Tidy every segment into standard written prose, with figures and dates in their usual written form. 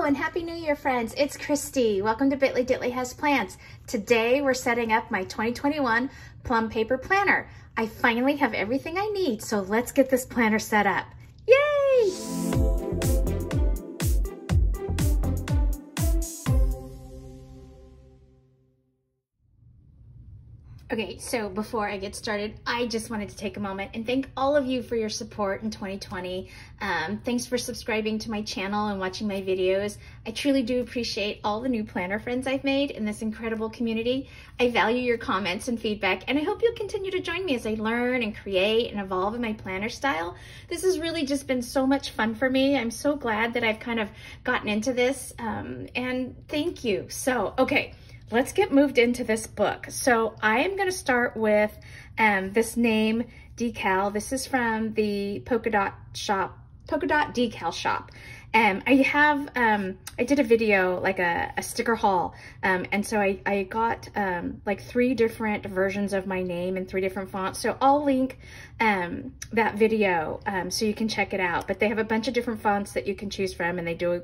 and Happy New Year, friends. It's Christy. Welcome to Bitly Ditley Has Plans. Today we're setting up my 2021 Plum Paper Planner. I finally have everything I need, so let's get this planner set up. Yay! Okay, so before I get started, I just wanted to take a moment and thank all of you for your support in 2020. Thanks for subscribing to my channel and watching my videos. I truly do appreciate all the new planner friends I've made in this incredible community. I value your comments and feedback, and I hope you'll continue to join me as I learn and create and evolve in my planner style. This has really just been so much fun for me. I'm so glad that I've kind of gotten into this, and thank you. So, okay. Let's get moved into this book. So I am going to start with this name, Decal. This is from the Polka Dot Decal Shop. I did a video, like a sticker haul, and so I got like 3 different versions of my name in 3 different fonts. So I'll link that video so you can check it out. But they have a bunch of different fonts that you can choose from, and they do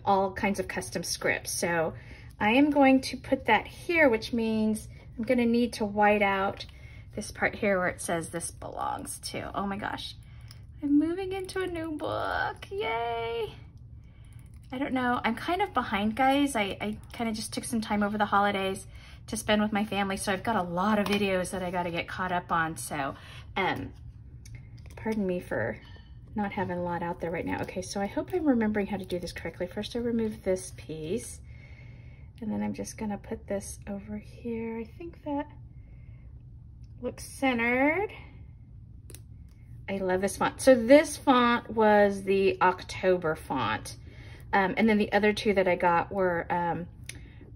all kinds of custom scripts. So I am going to put that here, which means I'm going to need to white out this part here where it says this belongs to. Oh my gosh, I'm moving into a new book. Yay. I don't know. I'm kind of behind, guys. I kind of just took some time over the holidays to spend with my family. So I've got a lot of videos that I got to get caught up on. So pardon me for not having a lot out there right now. Okay, so I hope I'm remembering how to do this correctly. First, I remove this piece. And then I'm just gonna put this over here. I think that looks centered. I love this font. So this font was the October font. And then the other 2 that I got were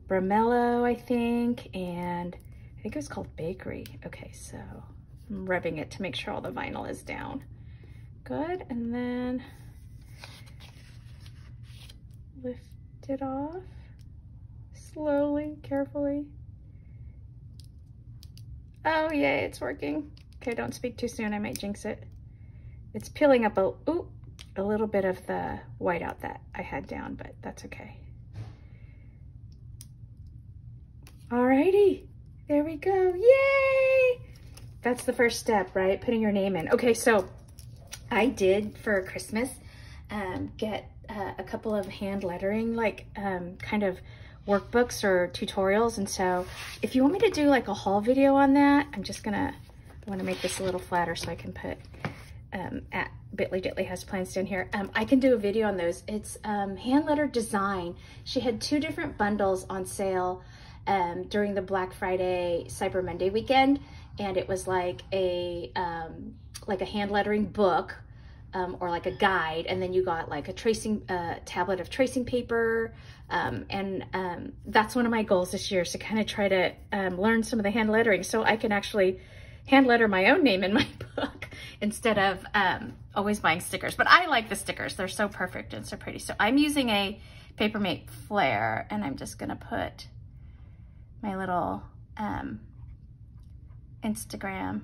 Bramello, I think, and I think it was called Bakery. Okay, so I'm rubbing it to make sure all the vinyl is down. Good, and then lift it off. Slowly, carefully. Oh, yay, it's working. Okay, don't speak too soon, I might jinx it. It's peeling up a little bit of the whiteout that I had down, but that's okay. Alrighty, there we go, yay! That's the first step, right? Putting your name in. Okay, so I did for Christmas get a couple of hand lettering, like kind of workbooks or tutorials, and so if you want me to do like a haul video on that, I want to make this a little flatter so I can put at Bitly Ditley Has Plans down here. I can do a video on those. It's hand letter design. She had 2 different bundles on sale during the Black Friday Cyber Monday weekend, and it was like a hand lettering book or like a guide, and then you got like a tracing tablet of tracing paper, and that's one of my goals this year, is to kind of try to learn some of the hand lettering so I can actually hand letter my own name in my book instead of always buying stickers. But I like the stickers. They're so perfect and so pretty. So I'm using a Papermate Flare, and I'm just gonna put my little Instagram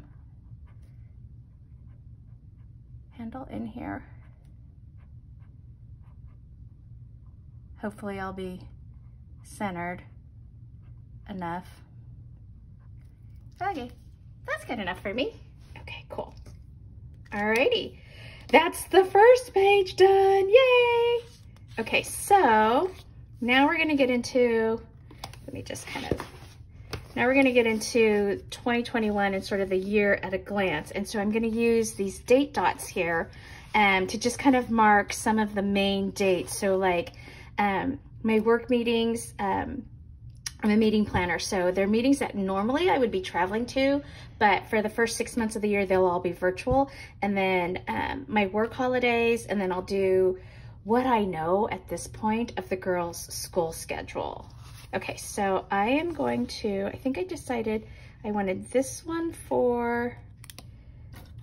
handle in here. Hopefully I'll be centered enough. Okay, that's good enough for me. Okay, cool. Alrighty, that's the first page done, yay! Okay, so now we're gonna get into, now we're gonna get into 2021 and sort of the year at a glance. And so I'm gonna use these date dots here to just kind of mark some of the main dates. So like my work meetings, I'm a meeting planner, so they're meetings that normally I would be traveling to, but for the first 6 months of the year, they'll all be virtual. And then my work holidays, and then I'll do what I know at this point of the girls' school schedule. Okay, so I am going to, I think I decided I wanted this one for,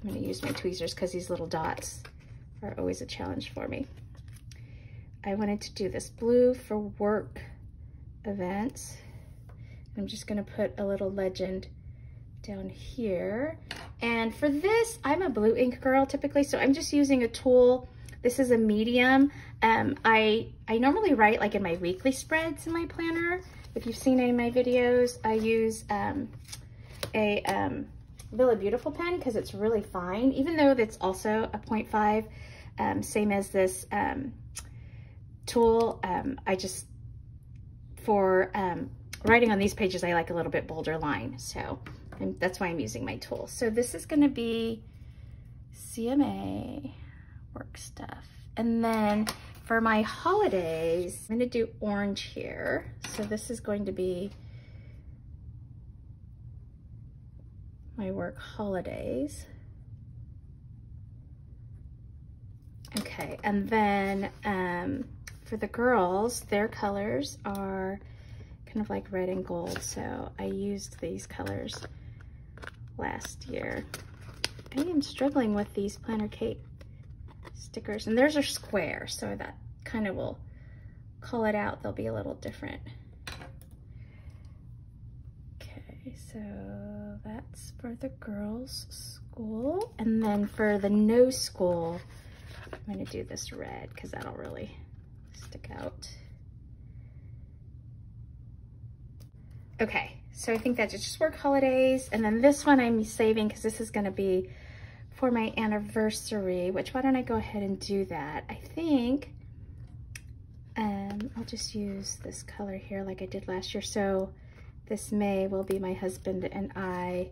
I'm gonna use my tweezers because these little dots are always a challenge for me. I wanted to do this blue for work events. I'm just gonna put a little legend down here. And for this, I'm a blue ink girl typically, so I'm just using a tool This is a medium. I normally write like in my weekly spreads in my planner. If you've seen any of my videos, I use a Really Beautiful pen because it's really fine, even though it's also a 0.5, same as this tool. I just, for writing on these pages, I like a little bit bolder line, so that's why I'm using my tool. So this is gonna be CMA work stuff. And then for my holidays, I'm gonna do orange here. So this is going to be my work holidays. Okay, and then for the girls, their colors are kind of like red and gold. So I used these colors last year. I am struggling with these Planner Kate stickers, and theirs are square, so that kind of will call it out. They'll be a little different. Okay, so that's for the girls' school. And then for the no school, I'm gonna do this red because that'll really stick out. Okay, so I think that's just work holidays. And then this one I'm saving because this is gonna be for my anniversary, which why don't I go ahead and do that? I think I'll just use this color here like I did last year. So this May will be my husband and I,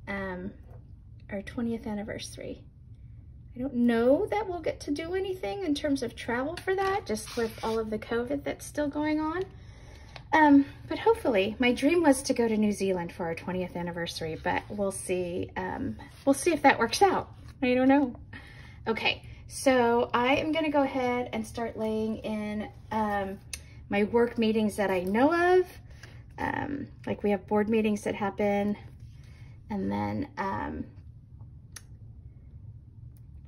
our 20th anniversary. I don't know that we'll get to do anything in terms of travel for that, just with all of the COVID that's still going on. But hopefully, my dream was to go to New Zealand for our 20th anniversary, but we'll see if that works out. I don't know. Okay, so I am gonna go ahead and start laying in my work meetings that I know of. Like we have board meetings that happen, and then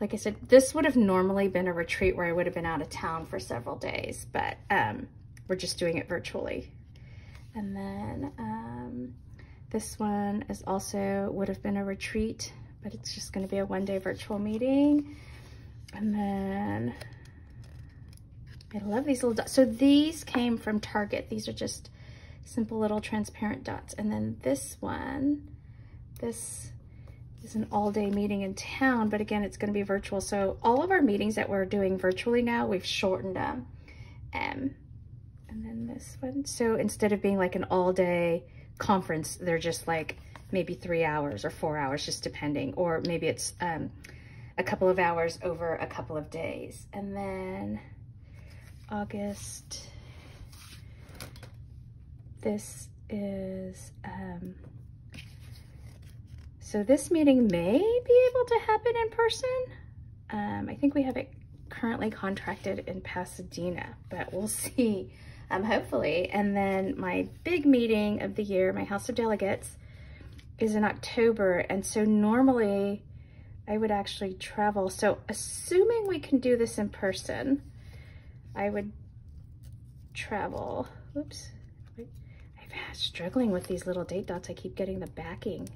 like I said, this would have normally been a retreat where I would have been out of town for several days, but we're just doing it virtually. And then this one is also would have been a retreat, but it's just going to be a one-day virtual meeting. And then I love these little dots. So these came from Target. These are just simple little transparent dots. And then this one, this is an all-day meeting in town, but again, it's going to be virtual. So all of our meetings that we're doing virtually now, we've shortened them. And then this one. So instead of being like an all-day conference, they're just like maybe 3 hours or 4 hours, just depending. Or maybe it's a couple of hours over a couple of days. And then August, this is, so this meeting may be able to happen in person. I think we have it currently contracted in Pasadena, but we'll see, hopefully. And then my big meeting of the year, my House of Delegates, is in October. And so normally I would actually travel. So assuming we can do this in person, I would travel. Oops, I'm struggling with these little date dots. I keep getting the backing.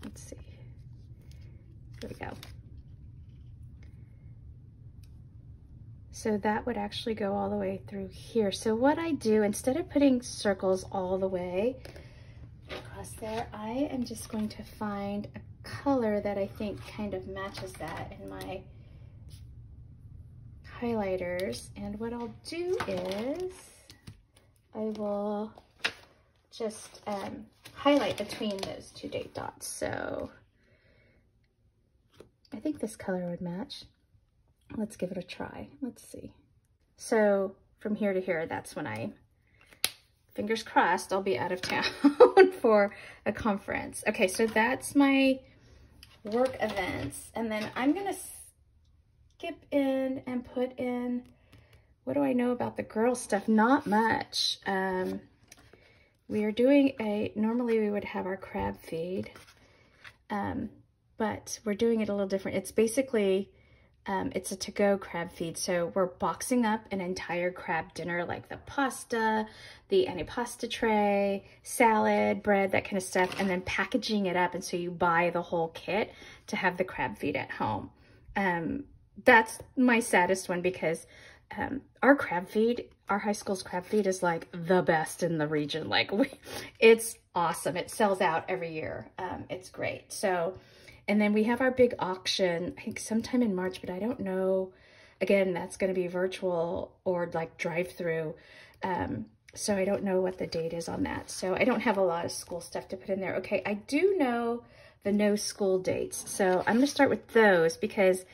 Let's see, here we go. So that would actually go all the way through here. So what I do, instead of putting circles all the way across there, I am just going to find a color that I think kind of matches that in my highlighters. And what I'll do is I will just highlight between those two date dots. So I think this color would match. Let's give it a try. Let's see. So from here to here, that's when I, fingers crossed, I'll be out of town for a conference. Okay, so that's my work events. And then I'm gonna skip in and put in, what do I know about the girl stuff? Not much. We are doing normally we would have our crab feed, but we're doing it a little different. It's basically, it's a to-go crab feed. So we're boxing up an entire crab dinner, like the pasta, the antipasta tray, salad, bread, that kind of stuff, and then packaging it up. And so you buy the whole kit to have the crab feed at home. That's my saddest one because our crab feed, our high school's crab feed is like the best in the region. Like it's awesome. It sells out every year. It's great. So, and then we have our big auction, I think sometime in March, but I don't know. Again, that's going to be virtual or like drive-through. So I don't know what the date is on that. So I don't have a lot of school stuff to put in there. Okay, I do know the no school dates. So I'm going to start with those because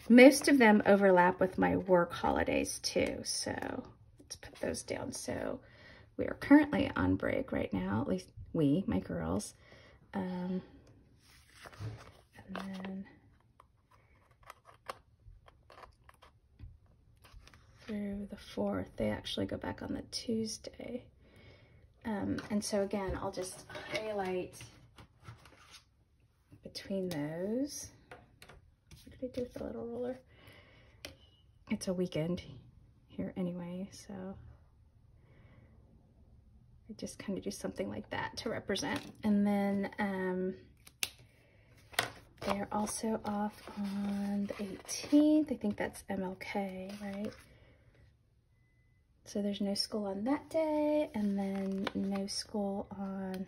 most of them overlap with my work holidays too. So let's put those down. So we are currently on break right now, at least we, my girls. And then through the 4th, they actually go back on the Tuesday. And so again, I'll just highlight between those. What did I do with the little ruler? It's a weekend here anyway, so I just kind of do something like that to represent. And then they're also off on the 18th. I think that's MLK, right? So there's no school on that day, and then no school on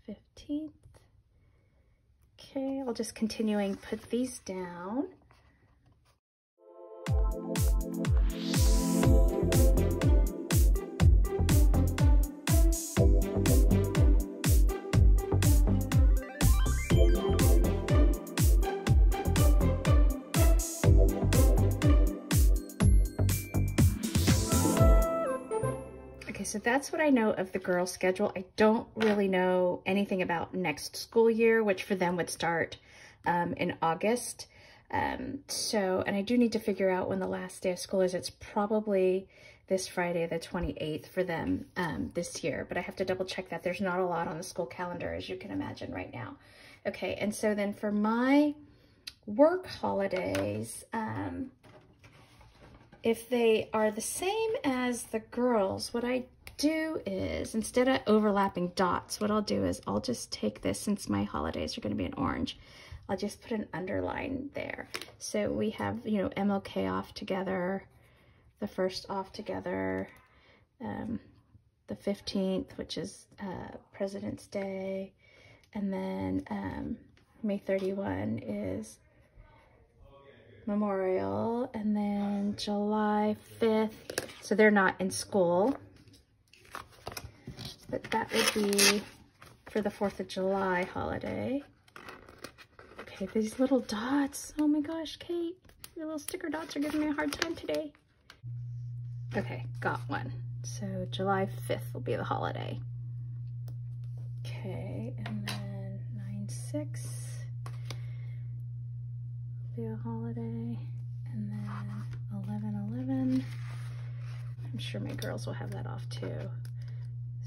the 15th. Okay, I'll just continuing put these down. So that's what I know of the girls' schedule. I don't really know anything about next school year, which for them would start in August. And I do need to figure out when the last day of school is. It's probably this Friday, the 28th for them this year, but I have to double check that. There's not a lot on the school calendar, as you can imagine right now. Okay, and so then for my work holidays, if they are the same as the girls, what I do is, instead of overlapping dots, what I'll do is I'll just take this, since my holidays are going to be in orange, I'll just put an underline there. So we have, you know, MLK off together, the 1st off together, the 15th, which is President's Day, and then May 31 is Memorial, and then July 5th, so they're not in school, but that would be for the 4th of July holiday. Okay, these little dots, oh my gosh, Kate, your little sticker dots are giving me a hard time today. Okay, got one. So July 5th will be the holiday. Okay, and then 9/6. Be a holiday, and then 11/11. I'm sure my girls will have that off too,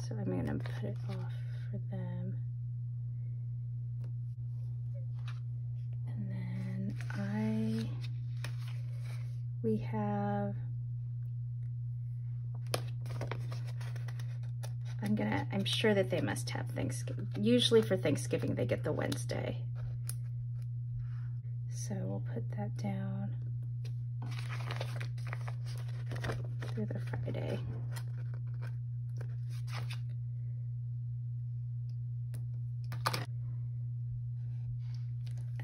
so I'm gonna put it off for them. And then we have, I'm sure that they must have Thanksgiving. Usually for Thanksgiving they get the Wednesday. So we'll put that down through the Friday.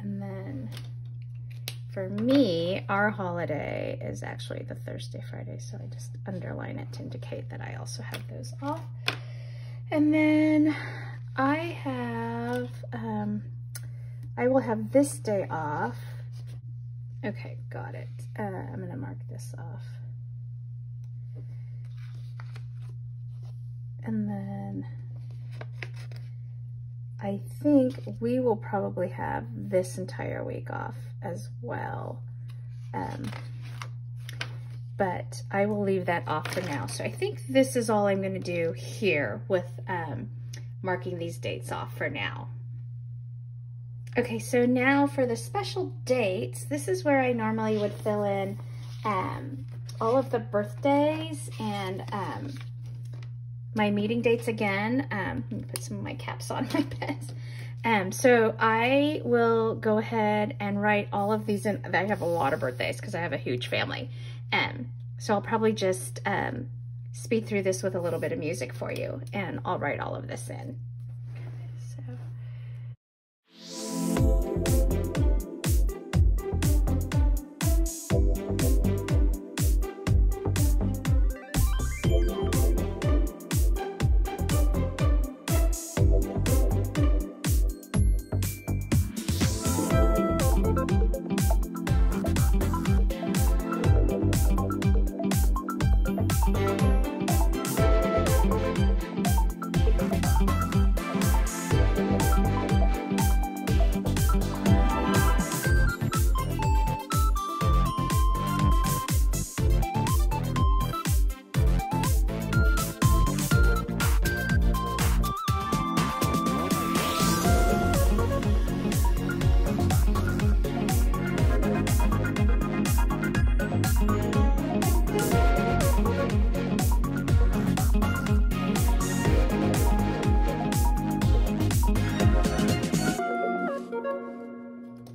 And then for me, our holiday is actually the Thursday, Friday, so I just underline it to indicate that I also have those off. And then I will have this day off. Okay, got it. I'm gonna mark this off. And then I think we will probably have this entire week off as well. But I will leave that off for now. So I think this is all I'm gonna do here with marking these dates off for now. Okay, so now for the special dates, this is where I normally would fill in all of the birthdays and my meeting dates again. Let me put some of my caps on my pens. So I will go ahead and write all of these in. I have a lot of birthdays because I have a huge family. So I'll probably just speed through this with a little bit of music for you, and I'll write all of this in.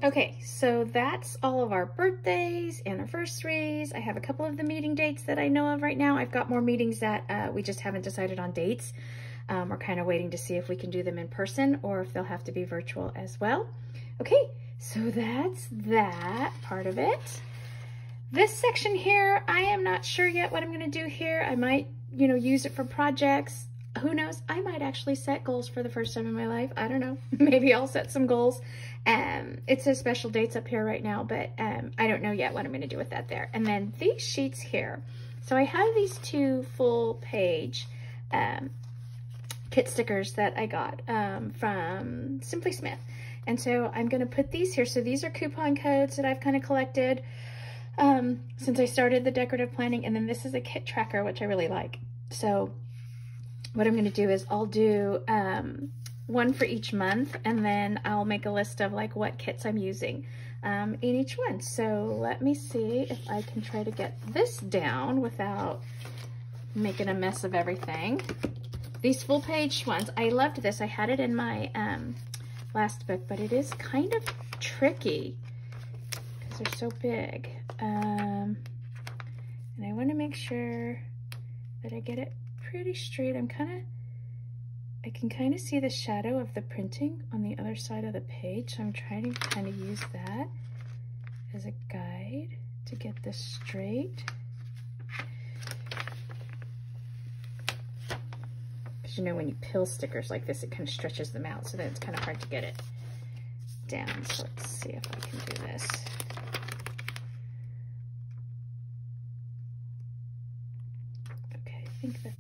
Okay, so that's all of our birthdays, anniversaries. I have a couple of the meeting dates that I know of right now. I've got more meetings that we just haven't decided on dates. We're kind of waiting to see if we can do them in person or if they'll have to be virtual as well. Okay, so that's that part of it. This section here, I am not sure yet what I'm gonna do here. I might, use it for projects. Who knows? I might actually set goals for the first time in my life. I don't know. Maybe I'll set some goals. It says special dates up here right now, but I don't know yet what I'm going to do with that there. And then these sheets here. So I have these 2 full page kit stickers that I got from Simply Smith. And so I'm going to put these here. So these are coupon codes that I've kind of collected since I started the decorative planning. And then this is a kit tracker, which I really like. So what I'm going to do is I'll do one for each month, and then I'll make a list of like what kits I'm using in each one. So let me see if I can try to get this down without making a mess of everything. These full page ones, I loved this. I had it in my last book, but it is kind of tricky because they're so big. And I want to make sure that I get it pretty straight. I can kind of see the shadow of the printing on the other side of the page, so I'm trying to kind of use that as a guide to get this straight. Because when you peel stickers like this, it kind of stretches them out, so then it's kind of hard to get it down. So let's see if I can do this. Okay, I think that.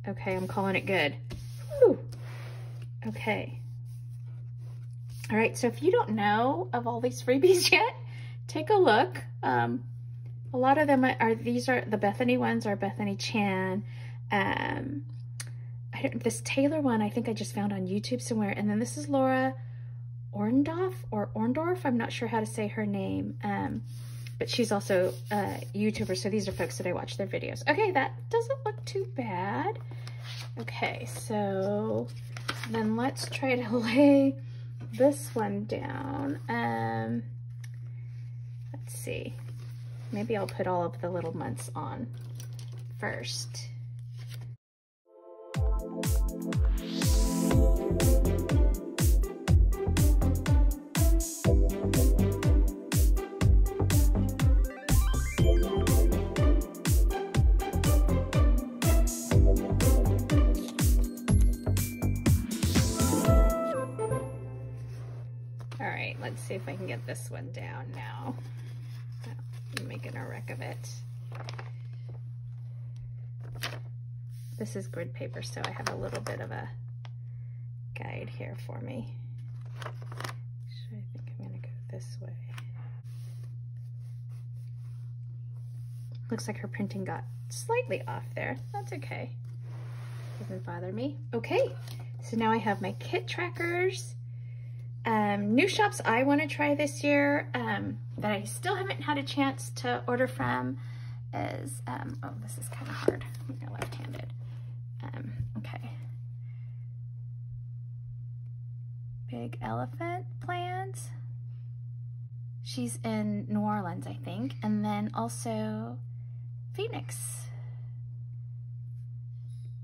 Okay, I'm calling it good. Whew. Okay. All right, so if you don't know of all these freebies yet, take a look. A lot of them these are the Bethany ones, are Bethany Chan. This Taylor one, I think I just found on YouTube somewhere. And then this is Laura Orndorff. I'm not sure how to say her name. But she's also a YouTuber, so these are folks that I watch their videos. Okay, that doesn't look too bad. Okay, so then let's try to lay this one down. Let's see. Maybe I'll put all of the little months on first. Let's see if I can get this one down now. I'm making a wreck of it. This is grid paper, so I have a little bit of a guide here for me. Actually, I think I'm gonna go this way. Looks like her printing got slightly off there. That's okay. Doesn't bother me. Okay, so now I have my kit trackers. New shops I want to try this year that I still haven't had a chance to order from is, oh, this is kind of hard. I'm left-handed. Okay. Big elephant plans. She's in New Orleans, I think. And then also Phoenix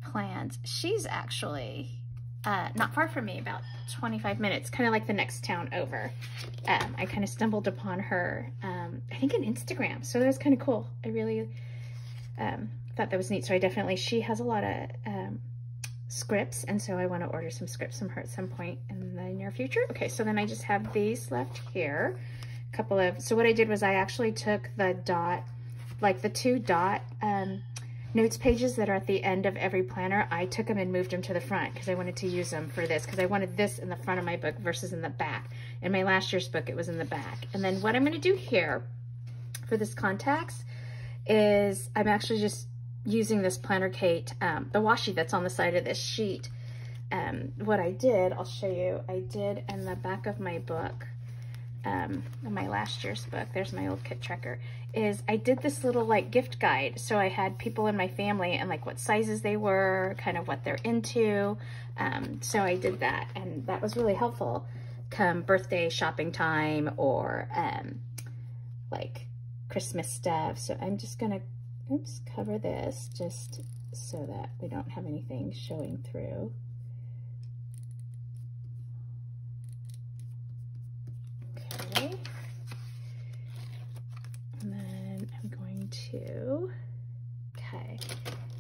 plans. She's actually not far from me, about 25 minutes, kind of like the next town over. I kind of stumbled upon her, I think on Instagram. So that was kind of cool. I really thought that was neat. So she has a lot of scripts, and so I want to order some scripts from her at some point in the near future. Okay, so then I just have these left here. So what I did was I actually took the dot, like the 2 dot notes pages that are at the end of every planner. I took them and moved them to the front because I wanted to use them for this, because I wanted this in the front of my book versus in the back. In my last year's book, it was in the back. And then what I'm going to do here for this contacts is I'm actually just using this Planner Kate, the washi that's on the side of this sheet. What I did, I'll show you, I did in the back of my book, in my last year's book, there's my old kit tracker, is I did this little like gift guide. So I had people in my family and like what sizes they were, kind of what they're into. So I did that, and that was really helpful come birthday shopping time or like Christmas stuff. So I'm just gonna, oops, cover this just so that we don't have anything showing through. Okay. And then I'm going to, okay,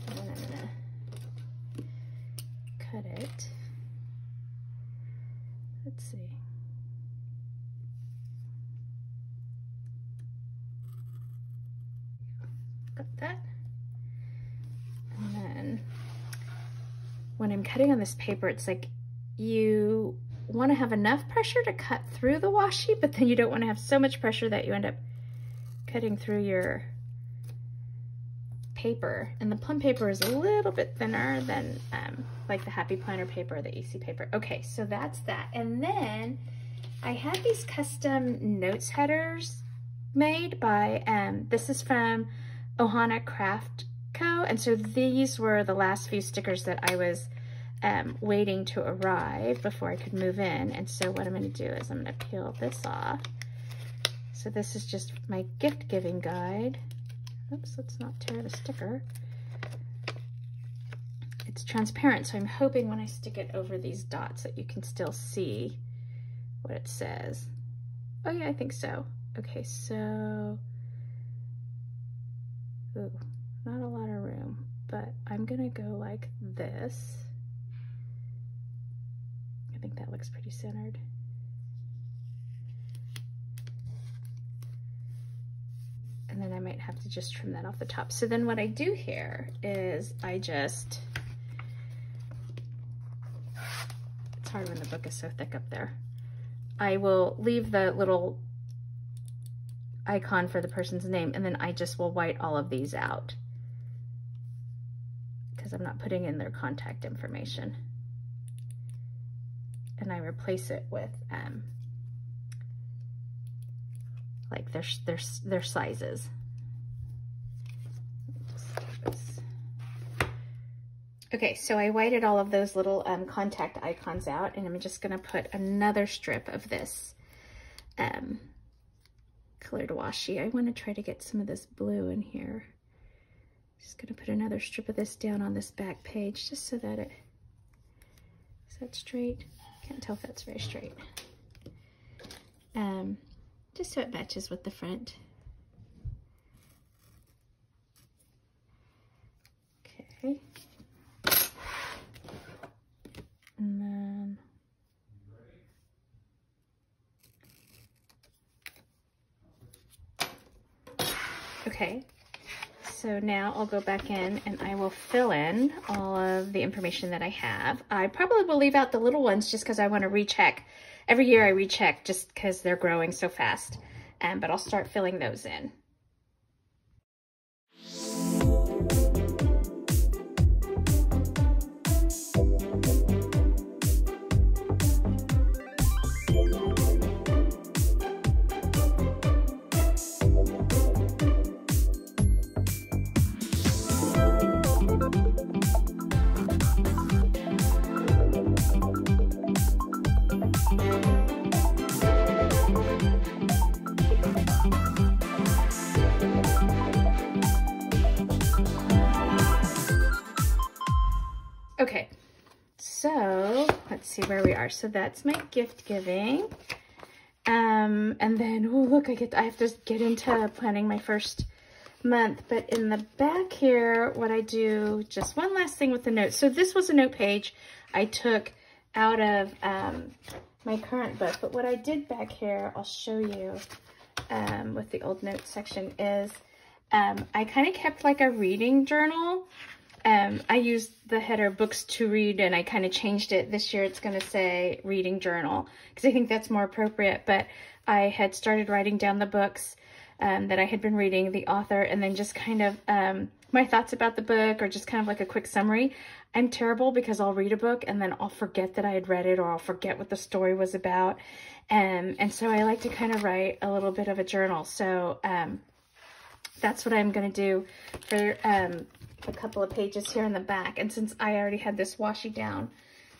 and then I'm gonna cut it. Let's see. Got that. And then when I'm cutting on this paper, it's like you want to have enough pressure to cut through the washi, but then you don't want to have so much pressure that you end up cutting through your paper. And the plum paper is a little bit thinner than like the Happy Planner paper or the AC paper. Okay, so that's that. And then I had these custom notes headers made by, this is from Ohana Craft Co. And so these were the last few stickers that I was waiting to arrive before I could move in. And so what I'm going to do is I'm going to peel this off. So this is just my gift giving guide. Oops, let's not tear the sticker. It's transparent, so I'm hoping when I stick it over these dots that you can still see what it says. Oh yeah, I think so. Okay, so, ooh, not a lot of room, but I'm gonna go like this. I think that looks pretty centered. And then I might have to just trim that off the top. So then what I do here is I just, it's hard when the book is so thick up there. I will leave the little icon for the person's name, and then I just will white all of these out because I'm not putting in their contact information. And I replace it with like their sizes. Okay, so I whited all of those little contact icons out, and I'm just gonna put another strip of this colored washi. I wanna try to get some of this blue in here. Just gonna put another strip of this down on this back page just so that is that straight? Can't tell if that's very straight. Just so it matches with the front. Okay. And then okay, so now I'll go back in and I will fill in all of the information that I have. I probably will leave out the little ones just because I want to recheck. Every year I recheck just because they're growing so fast, but I'll start filling those in. Okay, so let's see where we are. So that's my gift giving. And then, oh look, I have to get into planning my first month. But in the back here, what I do, just one last thing with the notes. So this was a note page I took out of my current book. But what I did back here, I'll show you with the old notes section is I kind of kept like a reading journal. I used the header books to read, and I kind of changed it. This year it's going to say reading journal because I think that's more appropriate. But I had started writing down the books that I had been reading, the author, and then just kind of my thoughts about the book, or just kind of like a quick summary. I'm terrible because I'll read a book and then I'll forget that I had read it, or I'll forget what the story was about. And so I like to kind of write a little bit of a journal. So that's what I'm going to do for a couple of pages here in the back. And since I already had this washi down,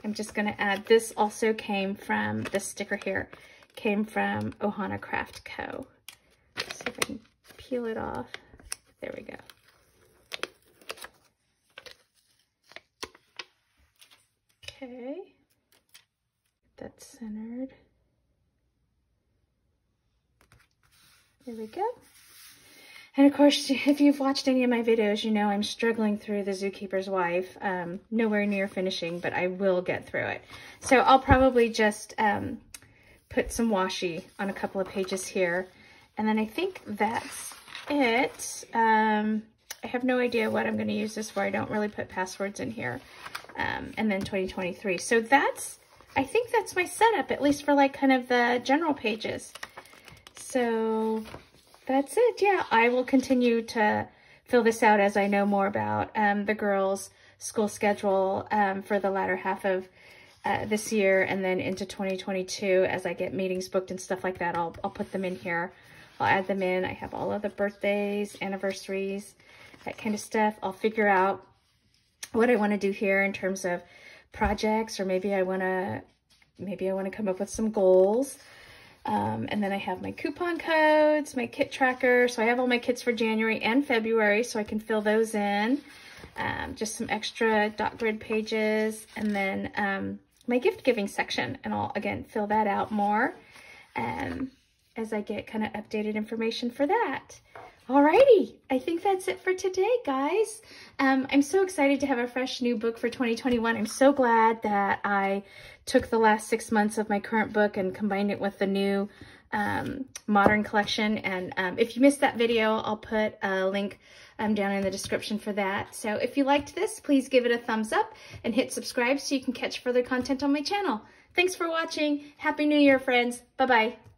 I'm just going to add, this also came from, this sticker here came from Ohana Craft Co. Let's see if I can peel it off. There we go. Okay, that's centered. There we go. And of course, if you've watched any of my videos, you know I'm struggling through The Zookeeper's Wife. Nowhere near finishing, but I will get through it. So I'll probably just put some washi on a couple of pages here. And then I think that's it. I have no idea what I'm going to use this for. I don't really put passwords in here. And then 2023. So that's, I think that's my setup, at least for like kind of the general pages. So that's it. Yeah, I will continue to fill this out as I know more about the girls' school schedule for the latter half of this year, and then into 2022 as I get meetings booked and stuff like that. I'll put them in here. I'll add them in. I have all of the birthdays, anniversaries, that kind of stuff. I'll figure out what I want to do here in terms of projects, or maybe I want to come up with some goals. And then I have my coupon codes, my kit tracker. So I have all my kits for January and February, so I can fill those in. Just some extra dot grid pages, and then my gift giving section, and I'll again fill that out more as I get kind of updated information for that. Alrighty, I think that's it for today, guys. I'm so excited to have a fresh new book for 2021. I'm so glad that I took the last 6 months of my current book and combined it with the new modern collection. And if you missed that video, I'll put a link down in the description for that. So if you liked this, please give it a thumbs up and hit subscribe so you can catch further content on my channel. Thanks for watching. Happy New Year, friends. Bye-bye.